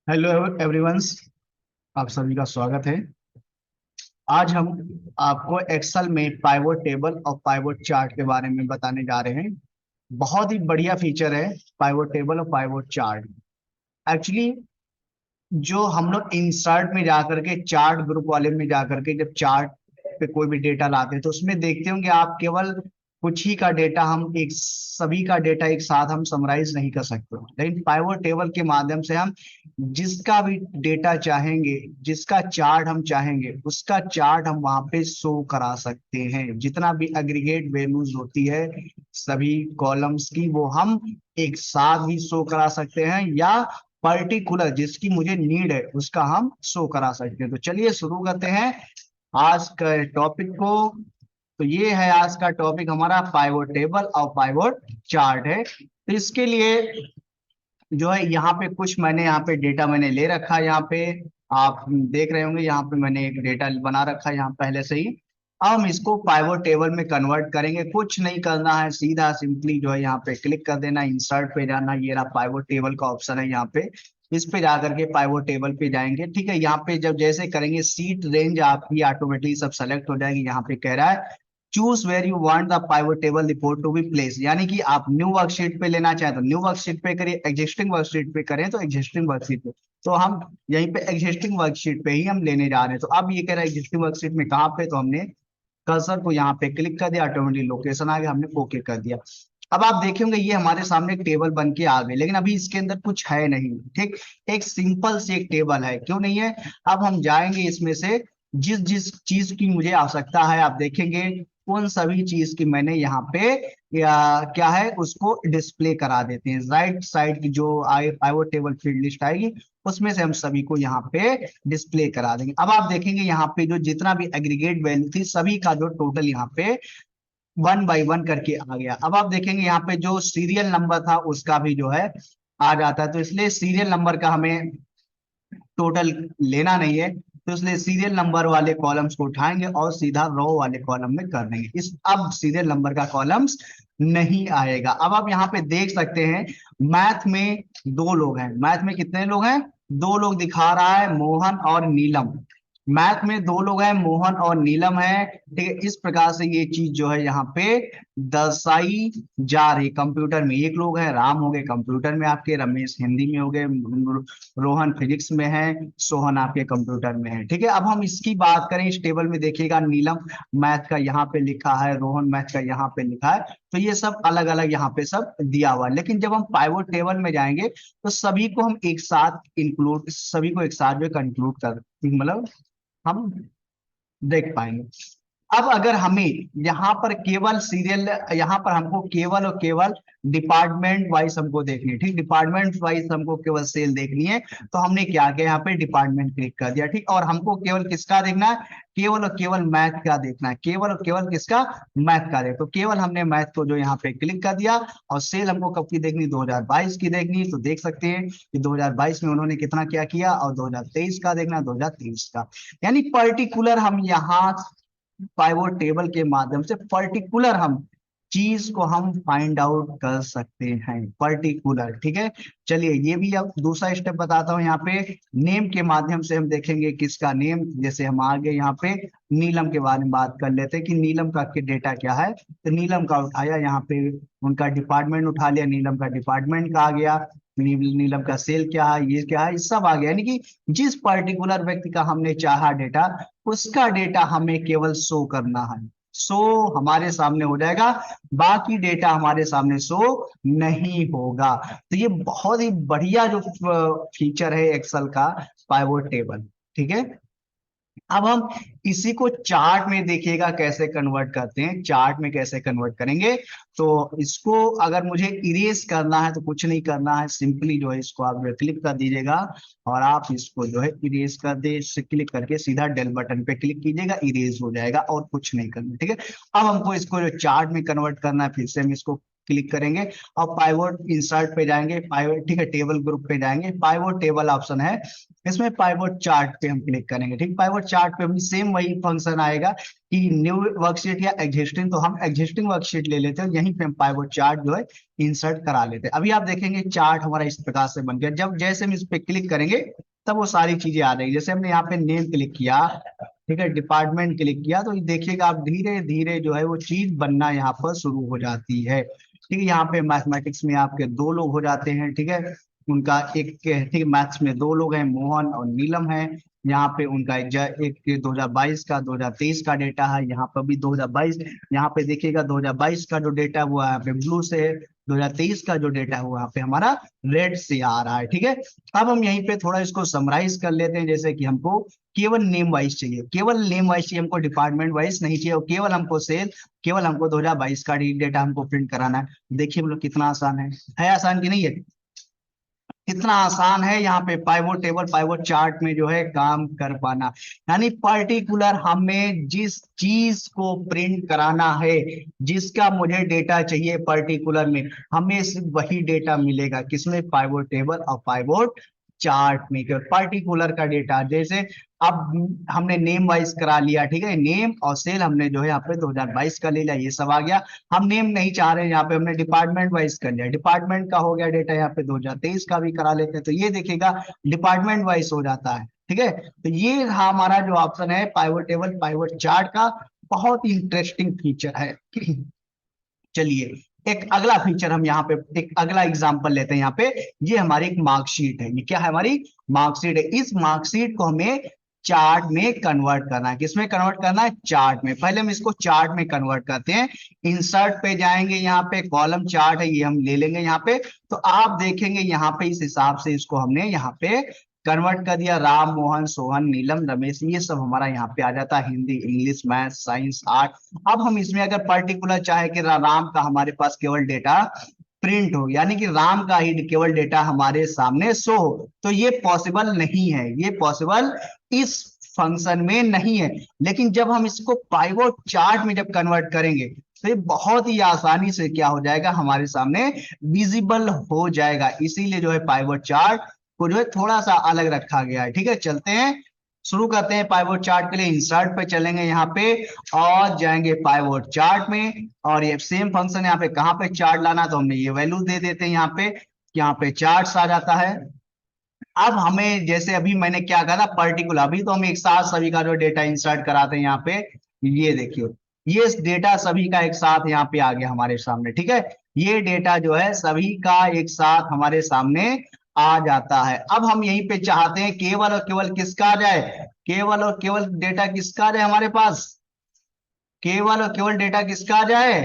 Hello everyone's. आप सभी का स्वागत है। आज हम आपको एक्सेल में पाइवोट टेबल और पाइवोट चार्ट के बारे में बताने जा रहे हैं। बहुत ही बढ़िया फीचर है पाइवोट टेबल और पाइवोट चार्ट। एक्चुअली जो हम लोग इंसर्ट में जाकर के चार्ट ग्रुप वाले में जाकर के जब चार्ट पे कोई भी डेटा लाते हैं तो उसमें देखते होंगे आप केवल कुछ ही का डेटा हम एक सभी का डेटा एक साथ हम समराइज नहीं कर सकते, लेकिन पाइवोट टेबल के माध्यम से हम जिसका भी डेटा चाहेंगे, जिसका चार्ट हम चाहेंगे उसका चार्ट हम वहां पे शो करा सकते हैं। जितना भी एग्रीगेट वैल्यूज होती है सभी कॉलम्स की वो हम एक साथ भी शो करा सकते हैं, या पर्टिकुलर जिसकी मुझे नीड है उसका हम शो करा सकते हैं। तो चलिए शुरू करते हैं आज के टॉपिक को। तो ये है आज का टॉपिक हमारा पाइवोट टेबल और पाइवोट चार्ट है। तो इसके लिए जो है यहाँ पे कुछ मैंने यहाँ पे डेटा मैंने ले रखा है। यहाँ पे आप देख रहे होंगे, यहाँ पे मैंने एक डेटा बना रखा है यहाँ पहले से ही। अब हम इसको पाइवोट टेबल में कन्वर्ट करेंगे। कुछ नहीं करना है, सीधा सिंपली जो है यहाँ पे क्लिक कर देना, इंसर्ट पे जाना, ये रहा पाइवोट टेबल का ऑप्शन है यहाँ पे। इस पे जाकर के पाइवोट टेबल पे जाएंगे। ठीक है, यहाँ पे जब जैसे करेंगे सीट रेंज आपकी ऑटोमेटिकली सब सेलेक्ट हो जाएगी। यहाँ पे कह रहा है choose where you want the pivot table report to be place, यानी कि आप न्यू वर्कशीट पे लेना चाहें तो न्यू वर्कशीट पे करिए, एग्जिस्टिंग वर्कशीट पे करें तो एग्जिस्टिंग वर्कशीट पे। तो हम यहीं पे एग्जिस्टिंग वर्कशीट पे ही हम लेने जा रहे हैं। तो अब ये कह रहा है एग्जिस्टिंग वर्कशीट में कहाँ पे, तो हमने कर्सर को यहाँ पे क्लिक कर दिया, ऑटोमेटिक लोकेशन आ गया, हमने ओके कर दिया। अब आप देखेंगे ये हमारे सामने एक टेबल बन के आ गई, लेकिन अभी इसके अंदर कुछ है नहीं। ठीक, एक सिंपल से एक टेबल है, क्यों नहीं है। अब हम जाएंगे इसमें से जिस जिस चीज की मुझे आवश्यकता है, आप देखेंगे उन सभी चीज की मैंने यहाँ पे या क्या है उसको डिस्प्ले करा देते हैं। राइट साइड की जो पाइवोट टेबल फील्ड लिस्ट आएगी उसमें से हम सभी को यहाँ पे डिस्प्ले करा देंगे। अब आप देखेंगे यहाँ पे जो जितना भी एग्रीगेट वैल्यू थी सभी का जो टोटल यहाँ पे वन बाई वन करके आ गया। अब आप देखेंगे यहाँ पे जो सीरियल नंबर था उसका भी जो है आ जाता है। तो इसलिए सीरियल नंबर का हमें टोटल लेना नहीं है, तो इसलिए सीरियल नंबर वाले कॉलम्स को उठाएंगे और सीधा रो वाले कॉलम में कर देंगे। इस अब सीरियल नंबर का कॉलम्स नहीं आएगा। अब आप यहाँ पे देख सकते हैं मैथ में दो लोग हैं। मैथ में कितने लोग हैं, दो लोग दिखा रहा है, मोहन और नीलम। मैथ में दो लोग हैं, मोहन और नीलम है। ठीक है, इस प्रकार से ये चीज जो है यहाँ पे दर्शाई जा रही। कंप्यूटर में एक लोग है, राम हो गए कंप्यूटर में आपके, रमेश हिंदी में हो गए, रोहन फिजिक्स में है, सोहन आपके कंप्यूटर में है। ठीक है, अब हम इसकी बात करें इस टेबल में देखिएगा नीलम मैथ का यहाँ पे लिखा है, रोहन मैथ का यहाँ पे लिखा है। तो ये सब अलग अलग यहाँ पे सब दिया हुआ है। लेकिन जब हम पाइवोट टेबल में जाएंगे तो सभी को हम एक साथ इंक्लूड, सभी को एक साथ जो कंक्लूड कर मतलब हम देख पाएंगे। अब अगर हमें यहाँ पर केवल सीरियल, यहाँ पर हमको केवल और केवल डिपार्टमेंट वाइज हमको देखनी है। ठीक, डिपार्टमेंट वाइज हमको केवल सेल देखनी है। तो हमने क्या किया, यहाँ पे डिपार्टमेंट क्लिक कर दिया। ठीक, और हमको केवल किसका देखना है, केवल और केवल मैथ का देखना है, केवल और केवल किसका, मैथ का देख। तो केवल हमने मैथ को जो यहाँ पे क्लिक कर दिया, और सेल हमको कब की देखनी, 2022 की देखनी। तो देख सकते हैं कि 2022 में उन्होंने कितना क्या किया, और 2023 का देखना, 2023 का। यानी पर्टिकुलर हम यहाँ पाइवोट टेबल के माध्यम से पर्टिकुलर हम चीज को हम फाइंड आउट कर सकते हैं, पर्टिकुलर। ठीक है, चलिए ये भी अब दूसरा स्टेप बताता हूँ। यहाँ पे नेम के माध्यम से हम देखेंगे किसका नेम, जैसे हम आगे यहाँ पे नीलम के बारे में बात कर लेते हैं कि नीलम का डेटा क्या है। तो नीलम का उठाया, यहाँ पे उनका डिपार्टमेंट उठा लिया, नीलम का डिपार्टमेंट का आ गया, नीलम का सेल क्या है, ये क्या है, ये सब आ गया। यानी कि जिस पर्टिकुलर व्यक्ति का हमने चाहा डेटा, उसका डेटा हमें केवल शो करना है, शो हमारे सामने हो जाएगा, बाकी डेटा हमारे सामने शो नहीं होगा। तो ये बहुत ही बढ़िया जो फीचर है एक्सेल का, पाइवोट टेबल। ठीक है, अब हम इसी को चार्ट में देखिएगा कैसे कन्वर्ट करते हैं। चार्ट में कैसे कन्वर्ट करेंगे, तो इसको अगर मुझे इरेज करना है तो कुछ नहीं करना है, सिंपली जो है इसको आप क्लिक कर दीजिएगा, और आप इसको जो है इरेज कर दे, इससे क्लिक करके सीधा डेल बटन पे क्लिक कीजिएगा, इरेज हो जाएगा और कुछ नहीं करना। ठीक है, अब हमको इसको जो चार्ट में कन्वर्ट करना है, फिर से हम इसको क्लिक करेंगे और पाइवोट इंसर्ट पे जाएंगे, पाइवोट ठीक है, टेबल ग्रुप पे जाएंगे, पाइवोट टेबल ऑप्शन है, इसमें पाइवोट चार्ट पे हम क्लिक करेंगे। ठीक, पाइवोट चार्ट पे भी सेम वही फंक्शन आएगा कि न्यू वर्कशीट या एग्जिस्टिंग, तो हम एग्जिस्टिंग वर्कशीट ले लेते हैं, यहीं पे हम पाइवोट चार्ट जो है इंसर्ट करा लेते हैं। अभी आप देखेंगे चार्ट हमारा इस प्रकार से बन गया। जब जैसे हम इस पे क्लिक करेंगे तब वो सारी चीजें आ जाएगी। जैसे हमने यहाँ पे नेम क्लिक किया, ठीक है, डिपार्टमेंट क्लिक किया, तो देखिएगा आप धीरे धीरे जो है वो चीज बनना यहाँ पर शुरू हो जाती है। ठीक है, यहाँ पे मैथमेटिक्स में आपके दो लोग हो जाते हैं, ठीक है, उनका एक, ठीक है, मैथ्स में दो लोग हैं, मोहन और नीलम है। यहाँ पे उनका एक 2022 का 2023 का डेटा है, यहाँ पर भी 2022, यहाँ पे देखिएगा 2022 का जो डेटा है वो यहाँ पे ब्लू से है, 2023 का जो डेटा है वो यहाँ पे हमारा रेड से आ रहा है। ठीक है, अब हम यहीं पे थोड़ा इसको समराइज कर लेते हैं। जैसे कि हमको केवल नेम वाइज चाहिए, केवल नेम वाइज चाहिए, हमको डिपार्टमेंट वाइज नहीं चाहिए, और केवल हमको सेल, केवल हमको 2022 का डेटा हमको प्रिंट कराना है। देखिए हम लोग कितना आसान है आसान की नहीं है? कितना आसान है यहाँ पे पाइवोट टेबल पाइवोट चार्ट में जो है काम कर पाना। यानी पर्टिकुलर हमें जिस चीज को प्रिंट कराना है, जिसका मुझे डेटा चाहिए पर्टिकुलर में, हमें सिर्फ वही डेटा मिलेगा किसमें, पाइवोट टेबल और पाइवोट चार्ट में। पर्टिकुलर का डेटा जैसे अब हमने नेम वाइज करा लिया, ठीक है, नेम और सेल हमने जो है यहाँ पे 2022 का ले लिया, ये सब आ गया। हम नेम नहीं चाह रहे हैं, यहाँ पे हमने डिपार्टमेंट वाइज कर लिया, डिपार्टमेंट का हो गया डेटा, यहाँ पे 2023 का भी करा लेते हैं, तो ये देखिएगा डिपार्टमेंट वाइज हो जाता है। ठीक है, तो ये हमारा जो ऑप्शन है पाइवोट टेबल पाइवोट चार्ट का, बहुत ही इंटरेस्टिंग फीचर है। चलिए एक अगला फीचर हम यहाँ पे, एक अगला एग्जांपल लेते हैं। यहाँ पे ये हमारी एक मार्कशीट है, ये क्या है, हमारी मार्कशीट है। इस मार्कशीट को हमें चार्ट में कन्वर्ट करना है। किसमें कन्वर्ट करना है, चार्ट में। पहले हम इसको चार्ट में कन्वर्ट करते हैं, इंसर्ट पे जाएंगे, यहाँ पे कॉलम चार्ट है, ये हम ले लेंगे यहाँ पे। तो आप देखेंगे यहाँ पे इस हिसाब से इसको हमने यहाँ पे कन्वर्ट कर दिया, राम मोहन सोहन नीलम रमेश, ये सब हमारा यहाँ पे आ जाता है, Hindi English math science art. अब हम इसमें अगर पर्टिकुलर चाहे कि राम का हमारे पास केवल डेटा प्रिंट हो, यानी कि राम का ही केवल डेटा हमारे सामने शो हो, तो ये पॉसिबल नहीं है, ये पॉसिबल इस फंक्शन में नहीं है। लेकिन जब हम इसको पाइवोट चार्ट में जब कन्वर्ट करेंगे तो ये बहुत ही आसानी से क्या हो जाएगा, हमारे सामने विजिबल हो जाएगा। इसीलिए जो है पाइवोट चार्ट को जो है थोड़ा सा अलग रखा गया है। ठीक है, चलते हैं शुरू करते हैं। पाइवोट चार्ट के लिए इंसर्ट पे चलेंगे यहाँ पे और जाएंगे पाइवोट चार्ट में, और ये सेम फंक्शन यहाँ पे कहाँ पे चार्ट लाना, तो हमने ये वैल्यू दे देते हैं यहाँ पे चार्ट्स आ जाता है। अब हमें जैसे अभी मैंने क्या कहा था पर्टिकुलर, अभी तो हम एक साथ सभी का जो डेटा इंसर्ट कराते हैं यहाँ पे, ये देखिए ये डेटा सभी का एक साथ यहाँ पे आ गया हमारे सामने। ठीक है, ये डेटा जो है सभी का एक साथ हमारे सामने आ जाता है। अब हम यहीं पे चाहते हैं केवल और केवल किसका आ जाए, केवल और केवल डेटा किसका आ जाए हमारे पास, केवल और केवल डेटा किसका आ जाए,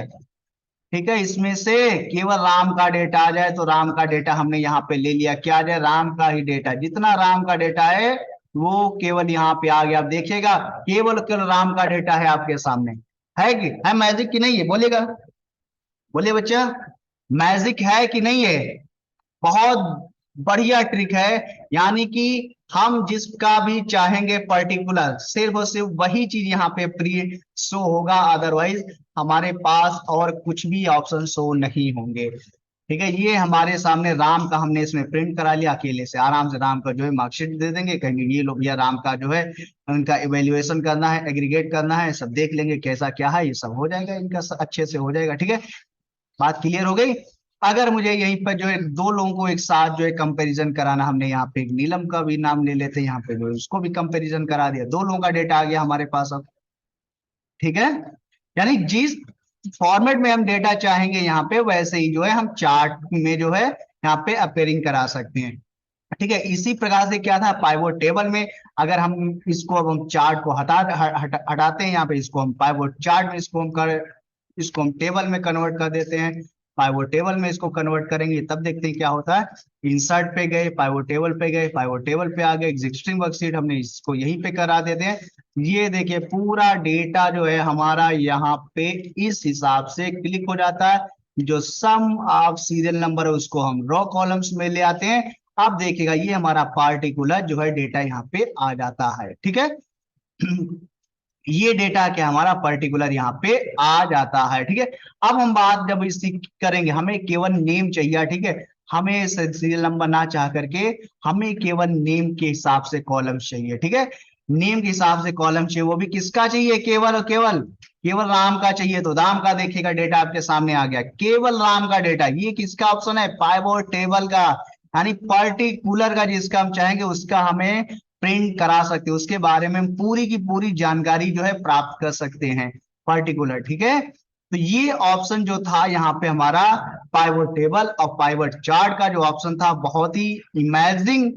ठीक है, इसमें से केवल राम का डेटा आ जाए। तो राम का डेटा हमने यहाँ पे ले लिया, क्या आ जाए, राम का ही डेटा, जितना राम का डेटा है वो केवल यहाँ पे आ गया। आप देखिएगा केवल केवल राम का डेटा है आपके सामने, है कि है मैजिक की नहीं है, बोलेगा, बोलिए बच्चा, मैजिक है कि नहीं है? बहुत बढ़िया ट्रिक है। यानी कि हम जिसका भी चाहेंगे पर्टिकुलर, सिर्फ और सिर्फ वही चीज यहाँ पे प्री शो होगा, अदरवाइज हमारे पास और कुछ भी ऑप्शन शो नहीं होंगे। ठीक है, ये हमारे सामने राम का हमने इसमें प्रिंट करा लिया, अकेले से आराम से राम का जो है मार्कशीट दे देंगे, कहेंगे ये लोग भैया राम का जो है उनका इवेल्युएशन करना है, एग्रीगेट करना है, सब देख लेंगे कैसा क्या है, ये सब हो जाएगा इनका, अच्छे से हो जाएगा। ठीक है, बात क्लियर हो गई। अगर मुझे यहीं पर जो है दो लोगों को एक साथ जो है कंपैरिजन कराना, हमने यहाँ पे एक नीलम का भी नाम ले लेते हैं, यहाँ पे जो है उसको भी कंपैरिजन करा दिया, दो लोगों का डेटा आ गया हमारे पास अब। ठीक है, यानी जिस फॉर्मेट में हम डेटा चाहेंगे यहाँ पे वैसे ही जो है हम चार्ट में जो है यहाँ पे अपेयरिंग करा सकते हैं। ठीक है, इसी प्रकार से क्या था पाइवोट टेबल में, अगर हम इसको अब हम चार्ट को हटाते हैं यहाँ पे, इसको हम पाइवोट चार्ट में इसको हम टेबल में कन्वर्ट कर देते हैं। पाइवोट टेबल में इसको कन्वर्ट करेंगे तब देखते हैं क्या होता है। इंसर्ट पे गए, पाइवोट टेबल पे गए, पाइवोट टेबल पे आ गए, एग्जिस्टिंग वर्कशीट हमने इसको यहीं पे करा देते हैं। ये देखिए पूरा डेटा जो है हमारा यहाँ पे इस हिसाब से क्लिक हो जाता है। जो सम ऑफ सीरियल नंबर है उसको हम रॉ कॉलम्स में ले आते हैं। अब देखिएगा ये हमारा पार्टिकुलर जो है डेटा यहाँ पे आ जाता है। ठीक है, ये डेटा क्या हमारा पर्टिकुलर यहाँ पे आ जाता है। ठीक है, अब हम बात जब इसकी करेंगे, हमें केवल नेम चाहिए। ठीक है, हमें सीरियल नंबर ना चाह करके हमें केवल नेम के हिसाब से कॉलम चाहिए। ठीक है, नेम के हिसाब से कॉलम चाहिए, वो भी किसका चाहिए, केवल और केवल केवल राम का चाहिए। तो राम का देखिएगा डेटा आपके सामने आ गया, केवल राम का डेटा। ये किसका ऑप्शन है, पाइवोट टेबल का, यानी पर्टिकुलर का, जिसका हम चाहेंगे उसका हमें प्रिंट करा सकते हैं, उसके बारे में हम पूरी की पूरी जानकारी जो है प्राप्त कर सकते हैं, पर्टिकुलर। ठीक है, तो ये ऑप्शन जो था यहाँ पे हमारा पाइवट टेबल और पाइवट चार्ट का जो ऑप्शन था, बहुत ही इमेजिंग,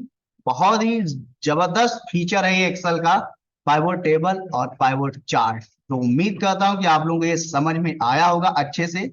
बहुत ही जबरदस्त फीचर है ये एक्सेल का, पाइवट टेबल और पाइवट चार्ट। तो उम्मीद करता हूं कि आप लोगों को ये समझ में आया होगा अच्छे से,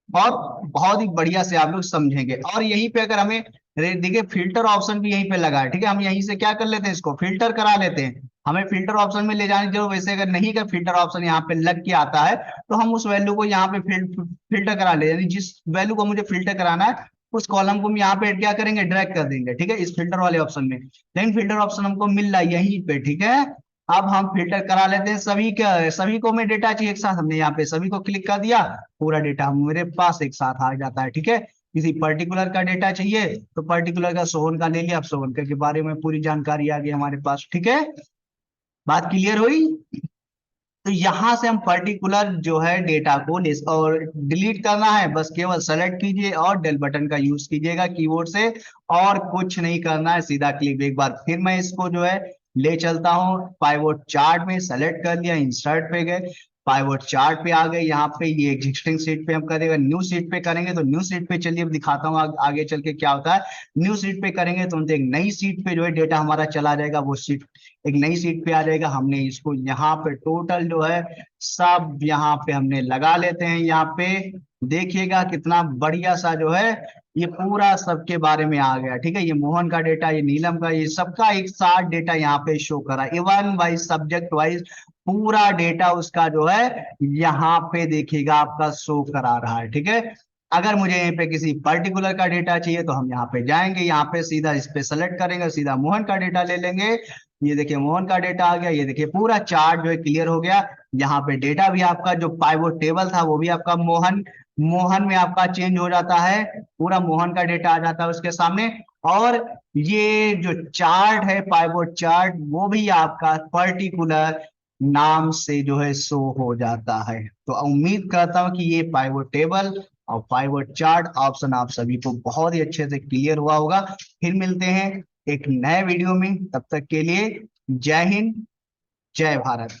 और बहुत ही बढ़िया से आप लोग समझेंगे। और यहीं पे अगर हमें देखिए फिल्टर ऑप्शन भी यहीं पे लगा है। ठीक है, हम यहीं से क्या कर लेते हैं, इसको फिल्टर करा लेते हैं। हमें फिल्टर ऑप्शन में ले जाने की जरूरत, वैसे अगर नहीं का फिल्टर ऑप्शन यहाँ पे लग के आता है तो हम उस वैल्यू को यहाँ पे फिल्टर करा ले, यानी जिस वैल्यू को मुझे फिल्टर कराना है उस कॉलम को हम यहाँ पे क्या करेंगे, ड्रैग कर देंगे। ठीक है, इस फिल्टर वाले ऑप्शन में, लेकिन फिल्टर ऑप्शन हमको मिल रहा है यहीं पे। ठीक है, अब हम फिल्टर करा लेते हैं सभी का, सभी को मैं डेटा चाहिए एक साथ, हमने यहाँ पे सभी को क्लिक कर दिया, पूरा डेटा मेरे पास एक साथ आ जाता है। ठीक है, किसी पर्टिकुलर का डेटा चाहिए तो पर्टिकुलर का सोहन का ले लिया, अब सोहन के बारे में पूरी जानकारी आ गई हमारे पास। ठीक है, बात क्लियर हुई। तो यहां से हम पर्टिकुलर जो है डेटा को और डिलीट करना है, बस केवल सेलेक्ट कीजिए और डेल बटन का यूज कीजिएगा कीबोर्ड से, और कुछ नहीं करना है, सीधा क्लिक। एक बार फिर मैं इसको जो है ले चलता हूं पाइवोट चार्ट में, सेलेक्ट कर लिया, इंसर्ट पे गए, पाइवोट चार्ट पे आ गए। यहाँ पे ये एग्जिस्टिंग सीट पे हम करेंगे, न्यू सीट पे करेंगे, तो न्यू सीट पे चलिए अब दिखाता हूँ आगे चल के क्या होता है। न्यू सीट पे करेंगे तो एक नई सीट पे जो है डेटा हमारा चला जाएगा, वो सीट एक नई सीट पे आ जाएगा। हमने इसको यहाँ पे टोटल जो है सब यहाँ पे हमने लगा लेते हैं। यहाँ पे देखिएगा कितना बढ़िया सा जो है ये पूरा सबके बारे में आ गया। ठीक है, ये मोहन का डेटा, ये नीलम का, ये सबका एक साथ डेटा यहाँ पे शो करा, इवन वाइज सब्जेक्ट वाइज पूरा डेटा उसका जो है यहाँ पे देखिएगा आपका शो करा रहा है। ठीक है, अगर मुझे यहाँ पे किसी पर्टिकुलर का डेटा चाहिए तो हम यहाँ पे जाएंगे, यहाँ पे सीधा इस पे सेलेक्ट करेंगे, सीधा मोहन का डेटा ले लेंगे। ये देखिए मोहन का डेटा आ गया, ये देखिए पूरा चार्ट जो है क्लियर हो गया। यहाँ पे डेटा भी आपका जो पाइवोट टेबल था वो भी आपका मोहन मोहन में आपका चेंज हो जाता है, पूरा मोहन का डेटा आ जाता है उसके सामने। और ये जो चार्ट है पाइवोट चार्ट, वो भी आपका पर्टिकुलर नाम से जो है शो हो जाता है। तो उम्मीद करता हूं कि ये पाइवोट टेबल और पाइवोट चार्ट ऑप्शन आप सभी को बहुत ही अच्छे से क्लियर हुआ होगा। फिर मिलते हैं एक नए वीडियो में, तब तक के लिए जय हिंद, जय भारत।